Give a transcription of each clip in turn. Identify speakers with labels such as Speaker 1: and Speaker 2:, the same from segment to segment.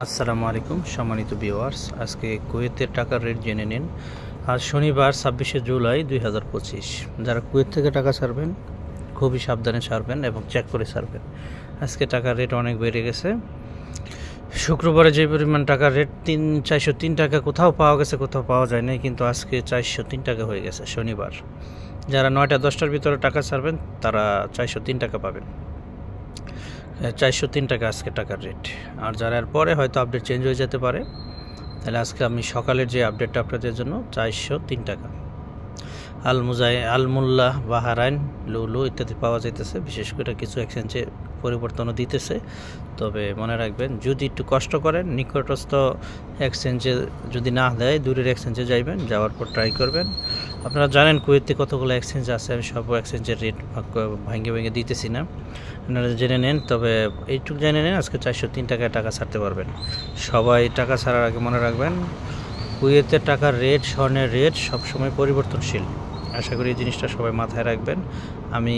Speaker 1: আসসালামু আলাইকুম সম্মানিত ভিউয়ার্স, আজকে কুয়েতের টাকার রেট জেনে নিন। আজ শনিবার 26শে জুলাই 2025। যারা কুয়েত থেকে টাকা ছাড়বেন খুবই সাবধানে ছাড়বেন এবং চেক করে ছাড়বেন। আজকে টাকার রেট অনেক বেড়ে গেছে। শুক্রবারে যে পরিমাণ টাকার রেট 403 টাকা কোথাও পাওয়া গেছে, কোথাও পাওয়া যায় নাই, কিন্তু আজকে 403 টাকা হয়ে গেছে শনিবার। যারা 9টা-10টার ভিতরে টাকা ছাড়বেন তারা 403 টাকা পাবেন। 403 টাকা আজকে টাকার রেট। আর যারা এর পরে হয়তো আপডেট চেঞ্জ হয়ে যেতে পারে, তাহলে আজকে আমি সকালের যে আপডেটটা আপনাদের জন্য 403 টাকা। আলমুল্লাহ, বাহারাইন, লুলু ইত্যাদি পাওয়া যাইতেছে। বিশেষ করে কিছু এক্সচেঞ্জে পরিবর্তনও দিতেছে। তবে মনে রাখবেন, যদি একটু কষ্ট করেন, নিকটস্থ এক্সচেঞ্জে যদি না দেয় দূরের এক্সচেঞ্জে যাইবেন, যাওয়ার পর ট্রাই করবেন। আপনারা জানেন কুয়েতে কতগুলো এক্সচেঞ্জ আছে, আমি সব এক্সচেঞ্জের রেট ভেঙে দিতেছি না, আপনারা জেনে নেন। তবে এইটুকু জেনে নেন, আজকে 403 টাকায় টাকা ছাড়তে পারবেন। সবাই টাকা ছাড়ার আগে মনে রাখবেন, কুয়েতের টাকার রেট, স্বর্ণের রেট সবসময় পরিবর্তনশীল। আশা করি এই জিনিসটা সবাই মাথায় রাখবেন। আমি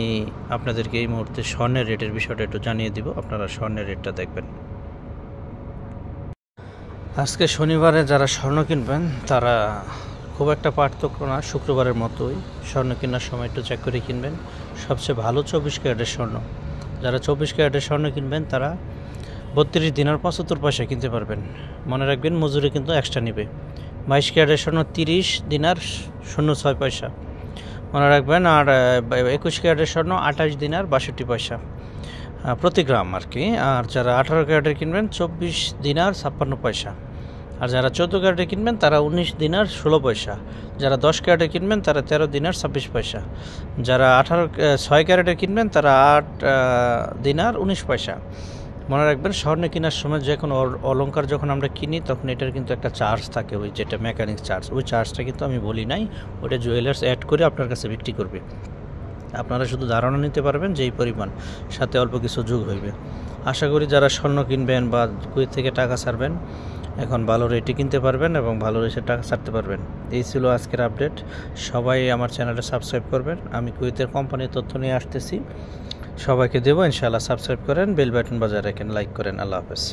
Speaker 1: আপনাদেরকে এই মুহূর্তে স্বর্ণের রেটের বিষয়টা একটু জানিয়ে দিব, আপনারা স্বর্ণের রেটটা দেখবেন। আজকে শনিবারে যারা স্বর্ণ কিনবেন তারা খুব একটা পার্থক্য না, শুক্রবারের মতোই স্বর্ণ কেনার সময় একটু চেক করে কিনবেন। সবচেয়ে ভালো 24 ক্যারেটের স্বর্ণ। যারা 24 ক্যারেটের স্বর্ণ কিনবেন তারা 32 দিনার 75 পয়সা কিনতে পারবেন। মনে রাখবেন, মজুরি কিন্তু এক্সট্রা নেবে। 22 ক্যারেটের স্বর্ণ 30 দিনার 06 পয়সা মনে রাখবেন। আর 21 ক্যারেটের স্বর্ণ 28 দিনার 62 পয়সা প্রতি গ্রাম আর কি। আর যারা 18 ক্যারেটের কিনবেন 24 দিনার 56 পয়সা। আর যারা 14 ক্যারেটে কিনবেন তারা 19 দিনার 16 পয়সা। যারা 10 ক্যারেটে কিনবেন তারা 13 দিনার 26 পয়সা। যারা 6 ক্যারেটে কিনবেন তারা 8 দিনার 19 পয়সা। মনে রাখবেন, স্বর্ণ কেনার সময় যে কোনো অলংকার যখন আমরা কিনি তখন এটার কিন্তু একটা চার্জ থাকে, ওই যেটা মেকানিক্স চার্জ, ওই চার্জটা কিন্তু আমি বলি নাই, ওটা জুয়েলার্স অ্যাড করে আপনার কাছে বিক্রি করবে। আপনারা শুধু ধারণা নিতে পারবেন যে এই পরিমাণ, সাথে অল্প কিছু যোগ হইবে। আশা করি যারা স্বর্ণ কিনবেন বা কুয়েত থেকে টাকা ছাড়বেন, এখন ভালো রেটে কিনতে পারবেন এবং ভালো রেটে টাকা ছাড়তে পারবেন। এই ছিল আজকের আপডেট। সবাই আমার চ্যানেলটা সাবস্ক্রাইব করবেন। আমি কুয়েতের কোম্পানির তথ্য নিয়ে আসতেছি, সবাইকে দেবো ইনশাআল্লাহ। সাবস্ক্রাইব করেন, বেল বাটন বাজায় রাখেন, লাইক করেন। আল্লাহ হাফেজ।